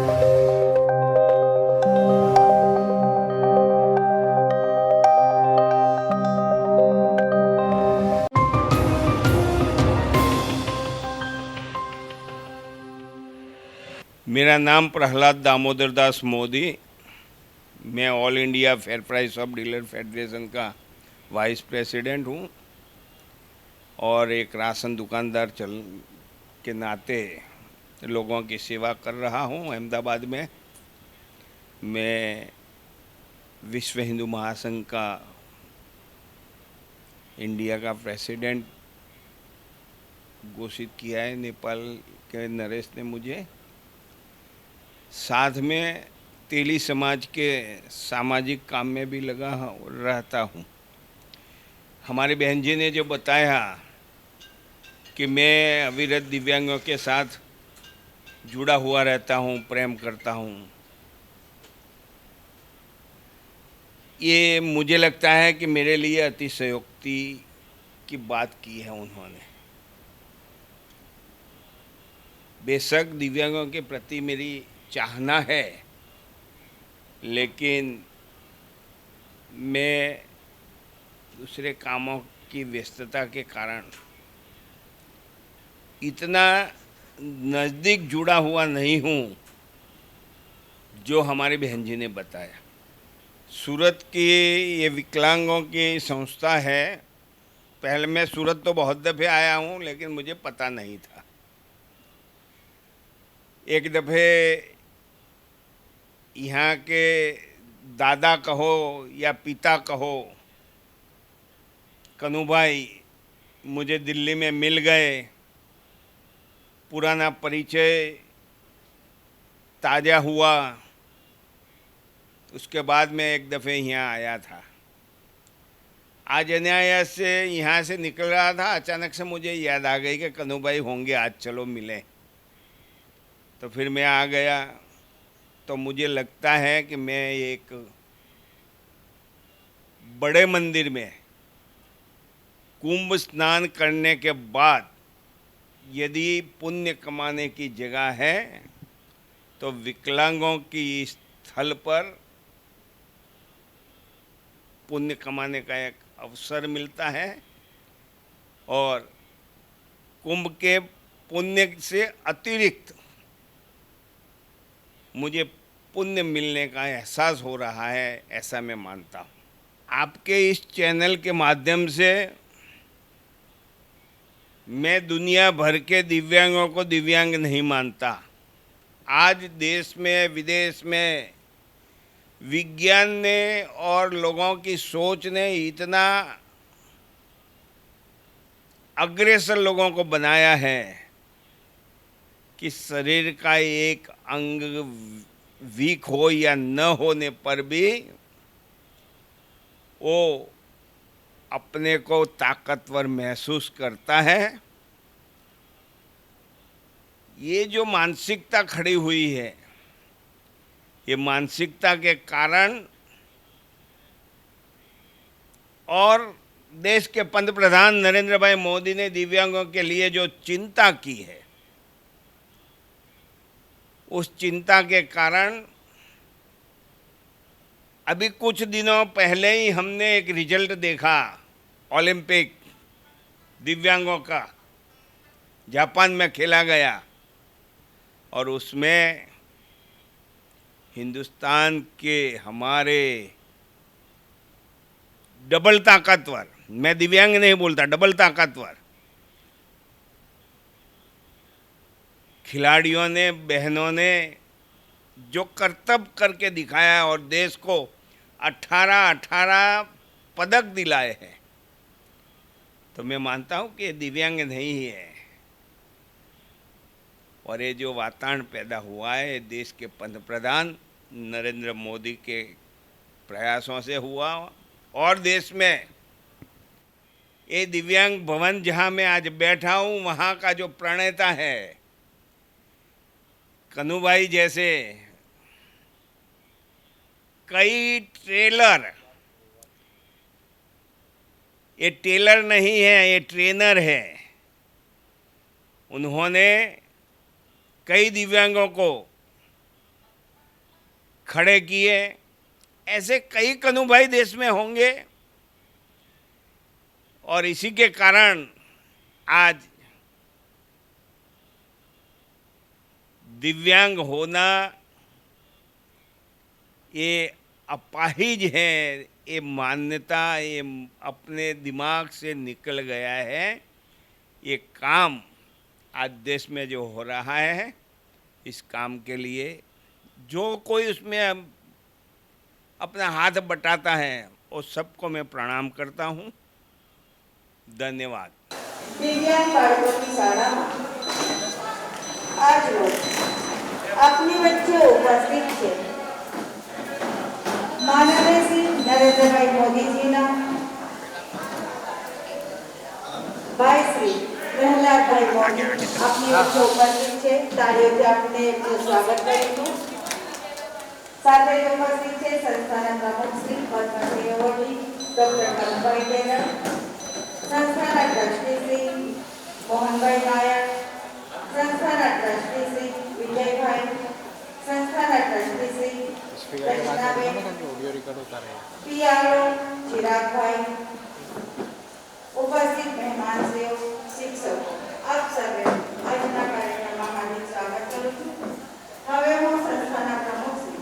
मेरा नाम प्रहलाद दामोदर दास मोदी। मैं all India fair price of dealer federation का वाइस प्रेसिडेंट हूँ और एक राशन दुकानदार चल के नाते लोगों की सेवा कर रहा हूँ अहमदाबाद में। मैं विश्व हिंदू महासंघ का इंडिया का प्रेसिडेंट घोषित किया है नेपाल के नरेश ने मुझे। साथ में तेली समाज के सामाजिक काम में भी लगा रहता हूँ। हमारी बहन जी ने जो बताया कि मैं अविरत दिव्यांगों के साथ जुड़ा हुआ रहता हूँ, प्रेम करता हूँ, ये मुझे लगता है कि मेरे लिए अतिशयोक्ति की बात की है उन्होंने। बेशक दिव्यांगों के प्रति मेरी चाहना है, लेकिन मैं दूसरे कामों की व्यस्तता के कारण इतना नज़दीक जुड़ा हुआ नहीं हूँ जो हमारी बहन जी ने बताया। सूरत की ये विकलांगों की संस्था है। पहले मैं सूरत तो बहुत दफ़े आया हूँ, लेकिन मुझे पता नहीं था। एक दफ़े यहाँ के दादा कहो या पिता कहो, कन्हू भाई मुझे दिल्ली में मिल गए। पुराना परिचय ताज़ा हुआ। उसके बाद मैं एक दफ़े यहाँ आया था। आज अनायास से यहाँ से निकल रहा था, अचानक से मुझे याद आ गई कि कन्हू भाई होंगे, आज चलो मिले। तो फिर मैं आ गया। तो मुझे लगता है कि मैं एक बड़े मंदिर में कुंभ स्नान करने के बाद यदि पुण्य कमाने की जगह है तो विकलांगों की स्थल पर पुण्य कमाने का एक अवसर मिलता है। और कुंभ के पुण्य से अतिरिक्त मुझे पुण्य मिलने का एहसास हो रहा है, ऐसा मैं मानता हूँ। आपके इस चैनल के माध्यम से मैं दुनिया भर के दिव्यांगों को दिव्यांग नहीं मानता। आज देश में विदेश में विज्ञान ने और लोगों की सोच ने इतना अग्रसर लोगों को बनाया है कि शरीर का एक अंग वीक हो या न होने पर भी वो अपने को ताकतवर महसूस करता है। ये जो मानसिकता खड़ी हुई है, ये मानसिकता के कारण और देश के पंतप्रधान नरेंद्र भाई मोदी ने दिव्यांगों के लिए जो चिंता की है, उस चिंता के कारण अभी कुछ दिनों पहले ही हमने एक रिजल्ट देखा ओलंपिक दिव्यांगों का, जापान में खेला गया। और उसमें हिंदुस्तान के हमारे डबल ताकतवर, मैं दिव्यांग नहीं बोलता, डबल ताकतवर खिलाड़ियों ने, बहनों ने जो करतब करके दिखाया और देश को 18 पदक दिलाए हैं, तो मैं मानता हूं कि ये दिव्यांग नहीं है। और ये जो वातावरण पैदा हुआ है, देश के पंतप्रधान नरेंद्र मोदी के प्रयासों से हुआ। और देश में ये दिव्यांग भवन जहां मैं आज बैठा हूं, वहां का जो प्रणेता है कन्हू भाई जैसे कई ट्रेलर, ये टेलर नहीं है, ये ट्रेनर है। उन्होंने कई दिव्यांगों को खड़े किए। ऐसे कई कन्हू भाई देश में होंगे और इसी के कारण आज दिव्यांग होना ये अपाहिज है, ये मान्यता ये अपने दिमाग से निकल गया है। ये काम आज देश में जो हो रहा है, इस काम के लिए जो कोई उसमें अपना हाथ बटाता है वो सबको मैं प्रणाम करता हूँ। धन्यवाद। दिव्यांग बाળકો की शाला में आज रोज अपनी बच्चे उपस्थित है माननीय श्री नरेंद्र भाई मोदी जी ना भाई श्री प्रहलाद भाई मोदी अपनी बच्चे उपस्थित है। तालियों से अपने स्वागत करेंगे। साथ ही उपस्थित है संस्थान प्रमुख श्री पद्मश्री अवॉर्डी डॉक्टर कमलभाई टेलर, संस्थान ट्रस्टी श्री मोहनभाई नायक, संस्थान ट्रस्टी श्री विजय भाई, संस्थान ट्रस्टी श्री रचनाबेन, पीआरओ चिराग भाई, उपस्थित मेहमान से शिक्षक आप सभी આજના કાર્યક્રમમાં હાર્દિક સ્વાગત કરું છું। હવે હું સંસ્થાના પ્રમુખ Shri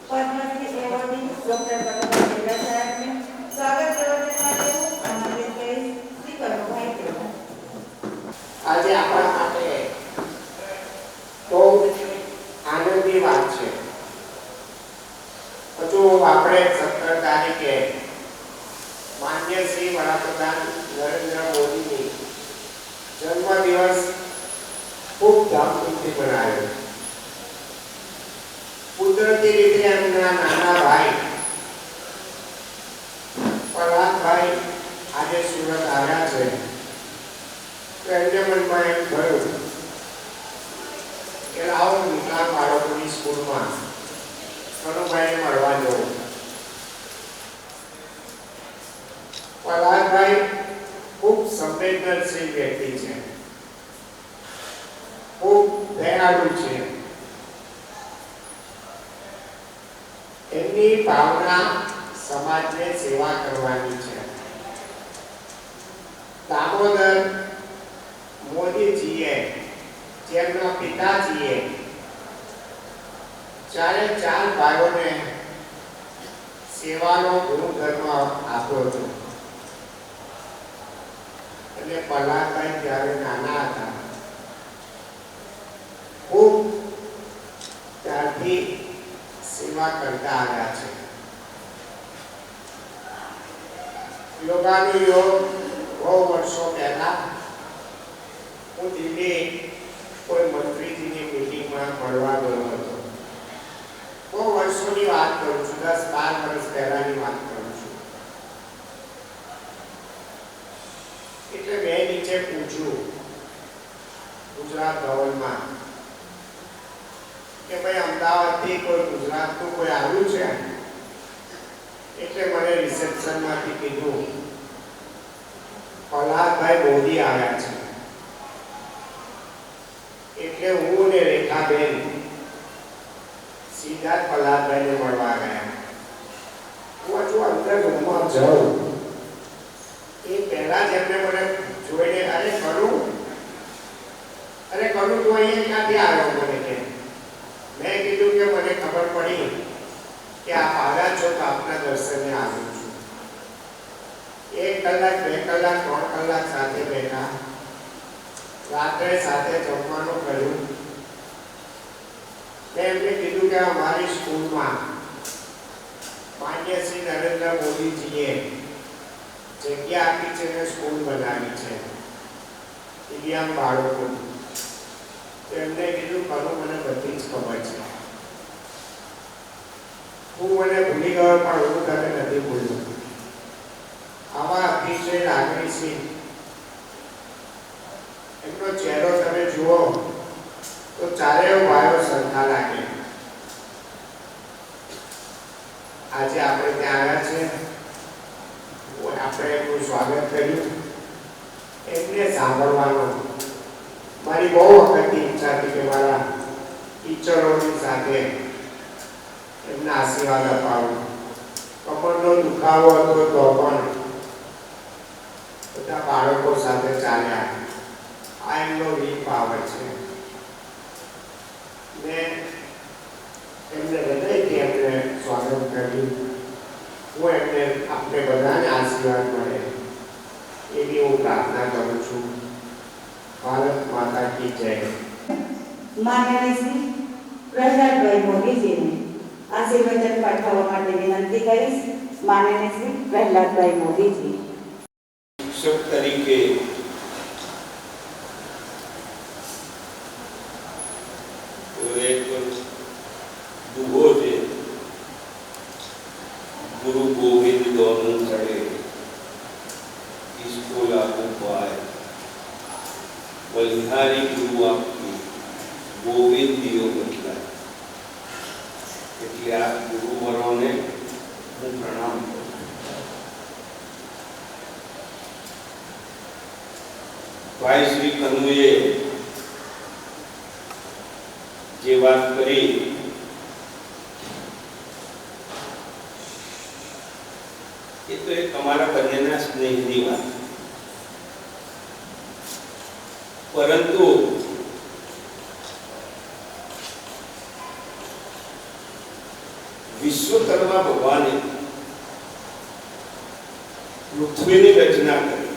Padmashri awardee doctor Kamalbhai Taylor સાહેબને સ્વાગત પ્રવચન માટે આમંત્રિત કરીશ। શ્રી કમલભાઈ ટેલર। આજે આપણા માટે બહુ આનંદની વાત છે। હજુ આપણે 17 તારીખે માન્ય શ્રી વડાપ્રધાન નરેન્દ્ર મોદીની જન્મદિવસ ખૂબ ધામધૂમથી મનાવ્યો। કુદરતી રીતે એમના નાના ભાઈ પ્રહલાદભાઈ આજે સુરત આવ્યા છે તો એમને મનમાં એમ થયું કે લાવો વિકલાંગ બાળકોની સ્કૂલમાં કનુભાઈને મળવા જવું। પ્રહલાદભાઈ ખૂબ સંવેદનશીલ વ્યક્તિ છે, ખૂબ દયાળુ છે। એમની ભાવના સમાજને સેવા કરવાની છે। દામોદર મોદીજીએ જેમના પિતાજીએ ચારે ચાર ભાઈઓને સેવાનો ગુરુધર્મ આપ્યો હતો અને પ્રહલાદભાઈ જ્યારે નાના હતા ખૂબ ત્યારથી સેવા કરતા આવ્યા છે। યોગાનુયોગ બહુ વર્ષો પહેલા હું દિલ્હી કોઈ મંત્રીજીની મીટિંગમાં મળવા ગયો હતો। બહુ વર્ષોની વાત કરું છું, 10-12 વર્ષ પહેલાની વાત કરું છું। એટલે મેં નીચે પૂછ્યું ગુજરાત ભવનમાં કે ભાઈ અમદાવાદથી કોઈ ગુજરાતનું કોઈ આવ્યું છે? એટલે મને રિસેપ્શનમાંથી કીધું પ્રહલાદભાઈ મોદી આવ્યા છે। એટલે હું ને રેખાબેન સીધા જ પ્રહલાદભાઈને મળવા ગયા। હું હજુ અંદર રૂમમાં જાઉં એ પહેલા જ એમને મને જોઈને અરે કરું તું અહીંયા ક્યાંથી આવ્યો? મને કે મેં કીધું કે મને ખબર પડી કે આપ આવ્યા છો તો આપના દર્શને આવ્યો છું। 1 કલાક 2 કલાક 3 કલાક સાથે બેઠા, રાત્રે સાથે જમવાનું કર્યું। મેં એમને કીધું કે અમારી સ્કૂલમાં માન્ય શ્રી નરેન્દ્ર મોદીજીએ જગ્યા આપી છે અને સ્કૂલ બનાવી છે દિવ્યાંગ બાળકોની। એમને કીધું કરું મને બધી જ ખબર છે, હું મને ભૂલી ગયો પણ હું તને નથી ભૂલ્યો। આવા અતિશય લાગણીશીલ એમનો ચહેરો તમે જુઓ તો ચારેય ભાઈઓ સરખા લાગે। આજે આપણે ત્યાં આવ્યા છે, આપણે એમનું સ્વાગત કર્યું, એમને સાંભળવાનું મારી બહુ વખતની ઈચ્છા હતી કે મારા ટીચરોની સાથે એમના આશીર્વાદ અપાવું. કમરનો દુખાવો હતો તો પણ બધા બાળકો સાથે ચાલ્યા. આ એમનો વીક પાવર છે. મેં એમને હૃદયથી એમને સ્વાગત કર્યું. હું એમને આપણે બધાને આશીર્વાદ મળે એવી હું પ્રાર્થના કરું છું. ભારત માતા કી જય. માનનીય શ્રી પ્રહલાદભાઈ મોદીજીને આશીર્વચન પાઠવવા માટે વિનંતી કરીશ. માનનીય શ્રી પ્રહલાદભાઈ મોદીજી. શિક્ષક તરીકે એક દુહો છે, ગુરુ ગોવિંદ દોનું ચડે इसको लागू पाए, बलिहारी गुरु आपकी गोविंद दियो बदलाय. એટલે આ ગુરુવરોને હું પ્રણામ કરું. ભાઈ શ્રી કનુએ જે વાત કરી એ તો એક અમારા બંનેના સ્નેહની વાત, પરંતુ વિશ્વકર્મા ભગવાને પૃથ્વીની રચના કરી.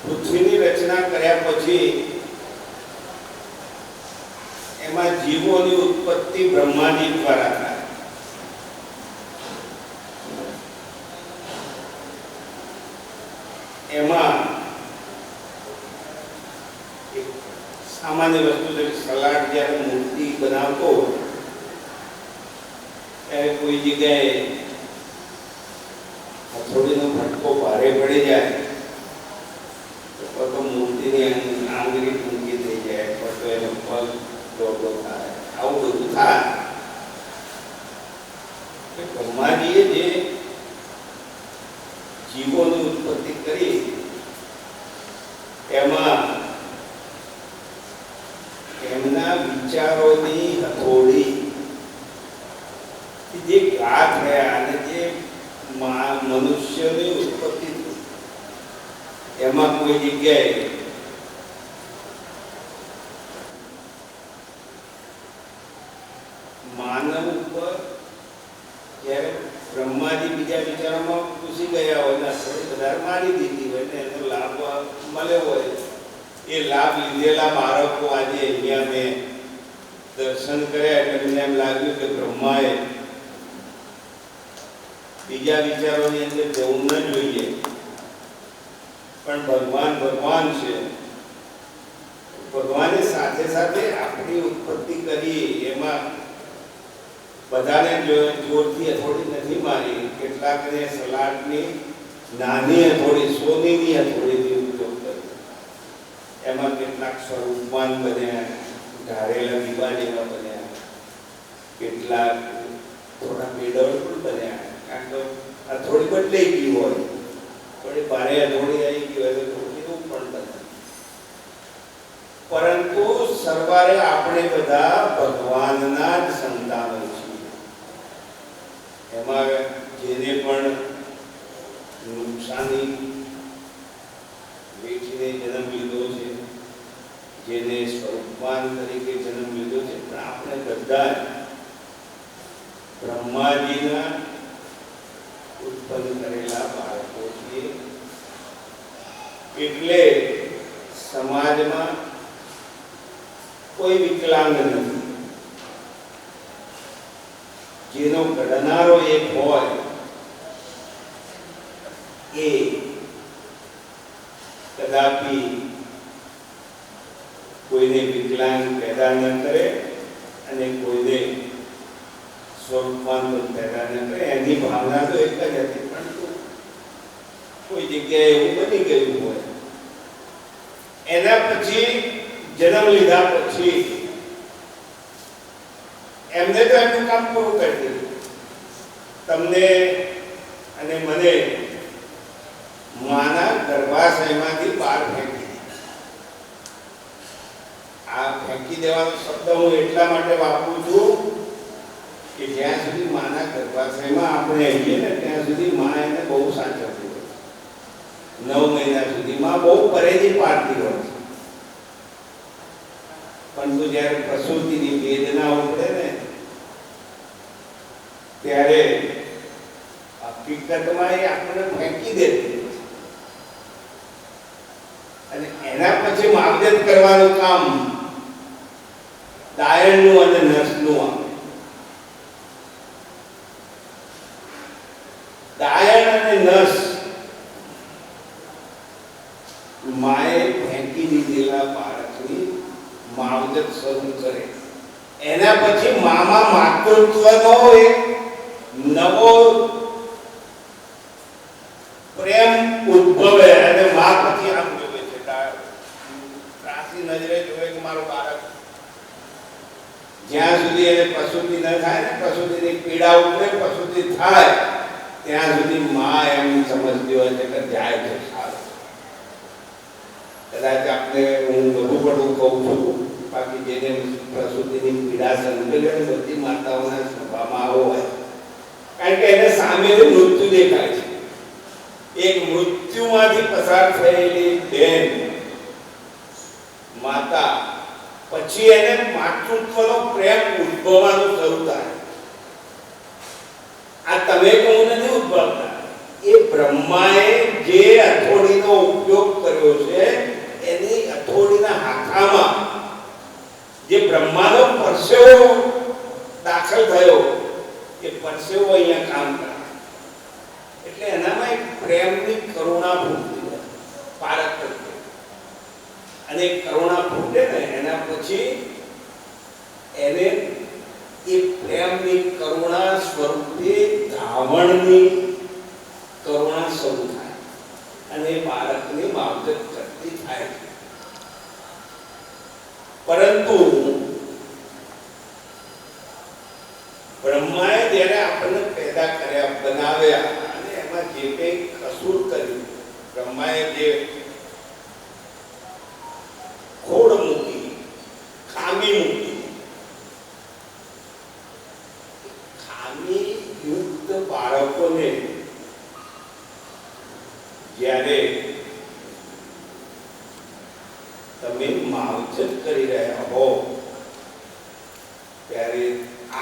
પૃથ્વીની રચના કર્યા પછી એમાં જીવોની ઉત્પત્તિ બ્રહ્માજી દ્વારા થાય. એમાં એક સામાન્ય વસ્તુ છે, સલાડ જ્યારે મૂર્તિ બનાવતો ત્યારે કોઈ જગ્યાએ હથોડીનો ફટકો ભારે પડી જાય તો મૂર્તિની આંગળી ટૂંકી થઈ જાય, અથવા તો એનો પગ દોડો થાય, આવું બધું થાય. બ્રહ્માજીએ જે જીવોની ઉત્પત્તિ કરી એમાં એમના વિચારોની હથોડી જે ઘા થયા અને જે મનુષ્યની ઉત્પત્તિ થઈ એમાં કોઈ જગ્યાએ માનવ ઉપર જ્યારે બ્રહ્માજી બીજા વિચારોમાં ઘૂસી ગયા હોય ને થોડી વધારે મારી દીધી હોય ને એનો લાભ મળ્યો હોય, એ લાભ લીધેલા બાળકો આજે અહીંયા મેં દર્શન કર્યા એટલે મને એમ લાગ્યું કે બ્રહ્માએ બીજા વિચારોની અંદર જવું ન જોઈએ, પણ ભગવાન ભગવાન છે. ભગવાને સાથે સાથે આપણી ઉત્પત્તિ કરી એમાં બધાને જોરથી હથોડી નથી મારી. કેટલાકને સલાડની નાની હથોડી, સોનીની હથોડીથી ઉપયોગ કર્યો. એમાં કેટલાક સ્વરૂપવાન બન્યા, ધારેલા દીવા જેવા બન્યા, કેટલાક થોડા પેડલ પણ બન્યા, કારણ કે હથોડી બદલાઈ ગઈ હોય, થોડી ભારે હથોડી આવી ગઈ હોય તો થોડી એવું પણ બને. પરંતુ સરવારે આપણે બધા ભગવાનના જ સંતાનો છીએ. એમાં જેને પણ નુકસાની વેઠીને જન્મ લીધો છે, જેને સ્વરૂપવાન તરીકે જન્મ લીધો છે, પણ આપણે બધા બ્રહ્માજીના ઉત્પન્ન કરેલા બાળકો છીએ. એટલે સમાજમાં કોઈ વિકલાંગ નથી. જેનો ઘડનારો એક હોય એ કદાપી કોઈને વિકલાંગ પેદા ન કરે અને કોઈને સ્વરૂપવાન પેદા ન કરે. એની ભાવના તો એક જ હતી, પરંતુ કોઈ જગ્યાએ એવું બની ગયું હોય, એના પછી જન્મ લીધા પછી એમને તો એમનું કામ પૂરું કરી દીધું. તમને અને મને માના ગર્ભાશયમાંથી બહાર ફેંકી દીધા. આ ફેંકી દેવાનો શબ્દ હું એટલા માટે વાપરું છું કે જ્યાં સુધી માના ગર્ભાશયમાં આપણે આવીએ ને ત્યાં સુધી મા એને બહુ સાચવતી હોય, 9 મહિના સુધીમાં બહુ પરેજી પાડતી હોય છે. પરંતુ જ્યારે પ્રસૂતિની વેદના ઉપડે ને ત્યારે હકીકતમાં એ આપણને ફેંકી દેતી હોય છે. અને એના પછી માવજત કરવાનું કામ દાયણનું અને નર્સનું આવે. દાયણ અને નર્સ માએ ફેંકી દીધેલા બાળકની માવજત શરૂ કરે. એના પછી મામા માતૃત્વનો એક નવો પ્રેમ ઉદ્ભવે અને મા પછી આમ જોવે છે, ત્રાસી નજરે જોવે કે મારું બાળક, જ્યાં સુધી એને પ્રસૂતિ ન થાય ને, પ્રસૂતિની પીડા ઉપડે, પ્રસૂતિ થાય ત્યાં સુધી મા એમ સમજતી હોય છે કે જાય છે સારું. કદાચ આપણે હું વધુ પડતું કહું છું, બાકી જેને પ્રસૂતિની પીડા સહન કરી બધી માતાઓના સ્વભાવમાં આવો હોય, કારણ કે એને સામેનું મૃત્યુ દેખાય છે. એક મૃત્યુમાંથી પસાર થયેલી બેન માતા પછી એને માતૃત્વનો પ્રેમ ઉદ્ભવવાનું શરૂ થાય. આ તમે કહું નથી ઉદ્ભવતા, એ બ્રહ્માએ જે હથોડીનો ઉપયોગ કર્યો છે એની હથોડીના હાથામાં જે બ્રહ્માનો પરસેવો દાખલ થયો એ પરસેવો અહીંયા કામ કરે. એટલે એનામાં એક પ્રેમની કરુણા ફૂટતી હોય પારક પ્રત્યે, અને કરુણા ફૂટે ને એના પછી એને એ પ્રેમની કરુણા સ્વરૂપે ધાવણની કરુણા શરૂ થાય અને બાળકની માવજત કરતી થાય છે. પરંતુ બ્રહ્માએ જ્યારે આપણને પેદા કર્યા, બનાવ્યા અને એમાં જે કંઈ કસૂર કર્યું, બ્રહ્માએ જે ખોડ મૂકી, ખામી મૂકી, ખામી યુક્ત બાળકોને જ્યારે તમે માવજત કરી રહ્યા હો ત્યારે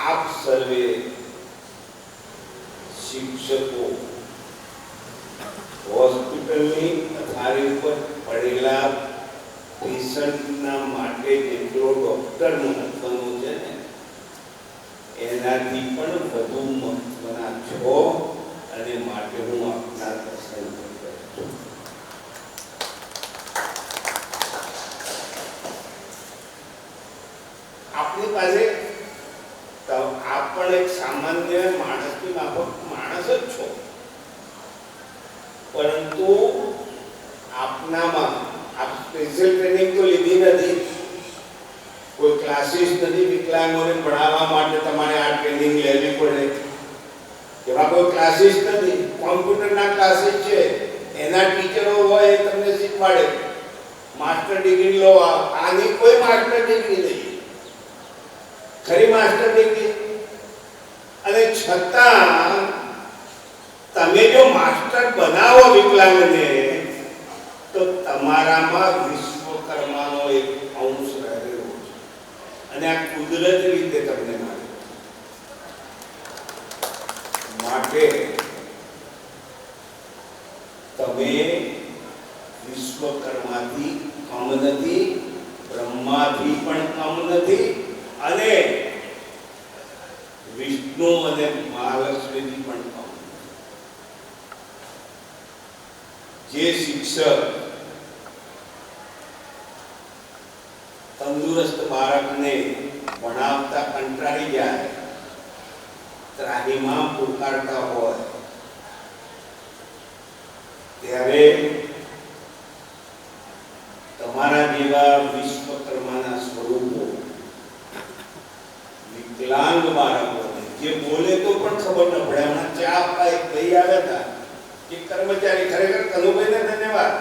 આપ સર્વે શિક્ષકો હોસ્પિટલની પથારી ઉપર પડેલા પેશન્ટના માટે જેટલો ડોક્ટર મહત્વનો છે ને એનાથી પણ વધુ મહત્વના છો, અને માટે હું આપના દર્શન કરું છું. આપની પાસે આપ પણ એક સામાન્ય માણસની માફક માણસ જ છો, પરંતુ આપનામાં આપ સ્પેશિયલ ટ્રેનિંગ તો લીધી નથી, કોઈ ક્લાસીસ નથી વિકલાંગોને ભણાવવા માટે તમારે આ ટ્રેનિંગ લેવી પડે, એવા કોઈ ક્લાસીસ નથી. કોમ્પ્યુટરના ક્લાસીસ છે, એના ટીચરો હોય એ તમને શીખવાડે. માસ્ટર ડિગ્રી લો, આની કોઈ માસ્ટર ડિગ્રી નહીં, ખરી માસ્ટર ડિગ્રી. અને છતાં તમે જો માસ્ટર બનાવો વિકલાંગને તો તમારામાં વિશ્વકર્માનો એક અંશ રહેલો છે, અને આ કુદરતી રીતે તમને મળે. માટે તમે વિશ્વકર્માથી કમ નથી, બ્રહ્માથી પણ કમ નથી, અને વિષ્ણુ અને મહાલક્ષ્મીથી પણ કમ. જે શિક્ષક તંદુરસ્ત બાળકને ભણાવતા કંટાળી જાય, ત્રાહીમામ પુકારતા હોય, ત્યારે તમારા જેવા વિશ્વકર્માના સ્વરૂપો વિકલાંગ બાળકોને, જે બોલે તો પણ ખબર ન પડે. હમણાં ચા આપવા એક ભાઈ આવ્યા હતા, એક કર્મચારી, ખરેખર કનુભાઈને ધન્યવાદ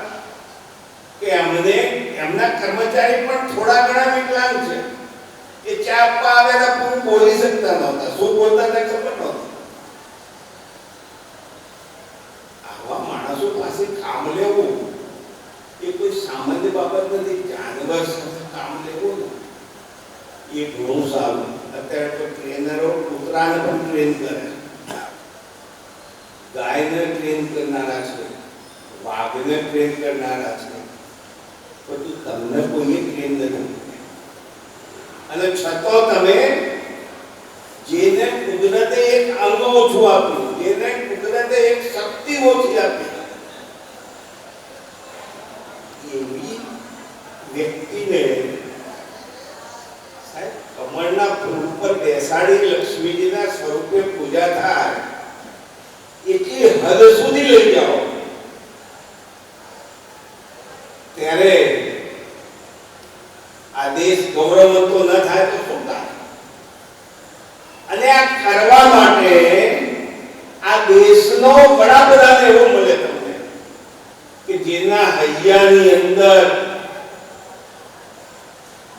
કે અમને એમના કર્મચારી પણ થોડા ઘણા વિકલાંગ છે. એ ચા આપવા આવ્યા હતા પણ બોલી શકતા નહોતા. શું બોલતા હતા ખબર નહોતી. આવા માણસો પાસે કામ લેવું એ કોઈ સામાન્ય બાબત નથી. જાનવર સાથે કામ લેવું ને એ ઘણું સારું. અત્યારે તો ટ્રેનરો કૂતરાને પણ ટ્રેન કરે છે, ગાયને ટ્રેન કરનારા છે, વાઘને ટ્રેન કરનારા છે, બધું તમને કોઈને ટ્રેન નથી. અને છતાં તમે જેને કુદરતે એક અંગ ઓછું આપ્યું, જેને કુદરતે એક શક્તિ ઓછી આપી, એવી વ્યક્તિને સાહેબ કમળના ફૂલ પર બેસાડી લક્ષ્મીજીના સ્વરૂપે પૂજા થાય એટલી હદ સુધી લઈ જાઓ ત્યારે આ દેશ ગૌરવવંતો ન થાય તો શું થાય? અને આ કરવા માટે આ દેશનો વડાપ્રધાન એવો મળે તમને કે જેના હૈયાની અંદર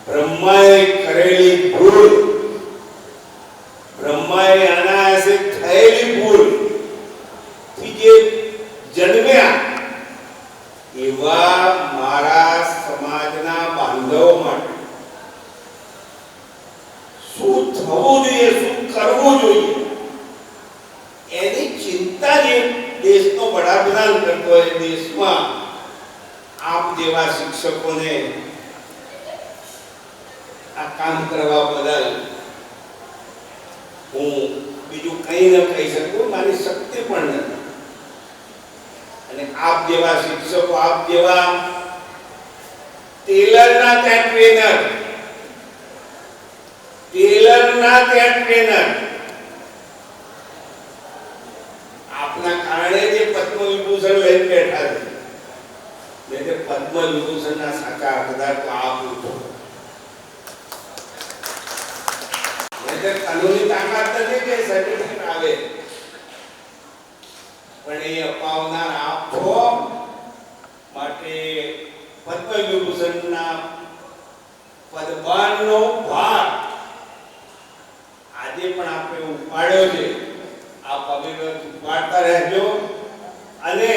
બ્રહ્માએ કરેલી ભૂલ, બ્રહ્માએ અનાયાસે થયેલી ભૂલ થી જે જન્મ્યા એવા મારા સમાજના બાંધવો માટે શું થવું જોઈએ, શું કરવું જોઈએ એની ચિંતા જે દેશનો વડાપ્રધાન કરતો હોય, દેશમાં આપ જેવા શિક્ષકોને આ કામ કરવા બદલ હું બીજું કંઈ ન કહી શકું, મારી શક્તિ પણ નથી. અને આપ જેવા શિક્ષકો, આપ જેવા ટેલરના ત્યાં ટ્રેનર આપના કારણે જે પદ્મ વિભૂષણ લઈને બેઠા છે, ને તે પદ્મ વિભૂષણના સાચા હકદાર તો આપ છો. કાનૂની તાકાત નથી કે સર્ટિફિકેટ આવે, પણ એ અપાવનાર આપ છો. માટે પદ્મ વિભૂષણના પદભારનો ભાર આજે પણ આપણે ઉપાડ્યો છે. આપ અવિરત ઉપાડતા રહેજો અને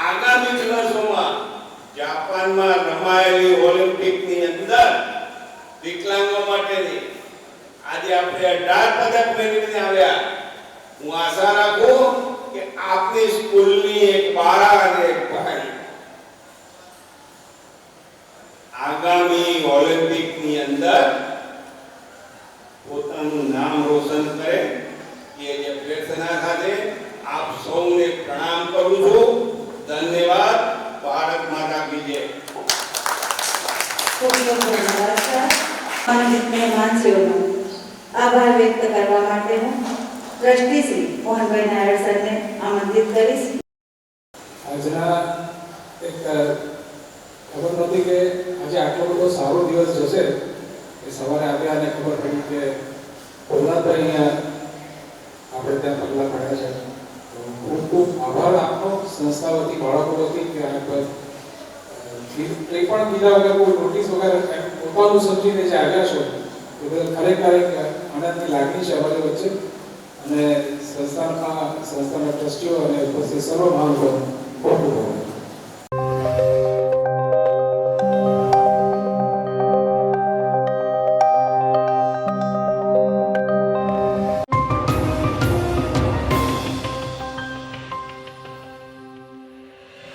આગામી દિવસોમાં જાપાનમાં રમાયેલી ઓલિમ્પિકની અંદર વિકલાંગો માટેની આજે આપણે 18 પદક મેળવીને આવ્યા. હું આશા રાખું કે આપની સ્કૂલની એક બાળા અને એક ભાઈ આગામી ઓલિમ્પિકની અંદર પોતાનું નામ રોશન કરે એ જે પ્રાર્થના સાથે આપ સૌને પ્રણામ કરું છું. ધન્યવાદ. ભારત માતા કી જય. ખૂબ ખૂબ ધન્યવાદ સર. માનનીય મહેમાનશ્રીઓનો આભાર વ્યક્ત કરવા માટે હું ટ્રસ્ટી શ્રી મોહનભાઈ નાયર સરને આમંત્રિત કરીશ. આજના એક ખબર નહોતી કે આજે આટલો બધો સારો દિવસ જશે. એ સવારે આવ્યા અને ખબર પડી કે પ્રહલાદભાઈ અહીંયા આપણે ત્યાં પગલાં પડ્યા છે. તો ખૂબ ખૂબ આભાર આપનો સંસ્થા વતી, બાળકો વતી કે આ પર કંઈ પણ કીધા વગર, કોઈ નોટિસ વગર પોતાનું સમજીને જે આવ્યા છો એ બદલ ખરેખર એક આનંદની લાગણી છે અમારી વચ્ચે. અને સંસ્થાના ટ્રસ્ટીઓ અને ઉપસ્થિત સર્વ મહાનુભાવો ખૂબ ખૂબ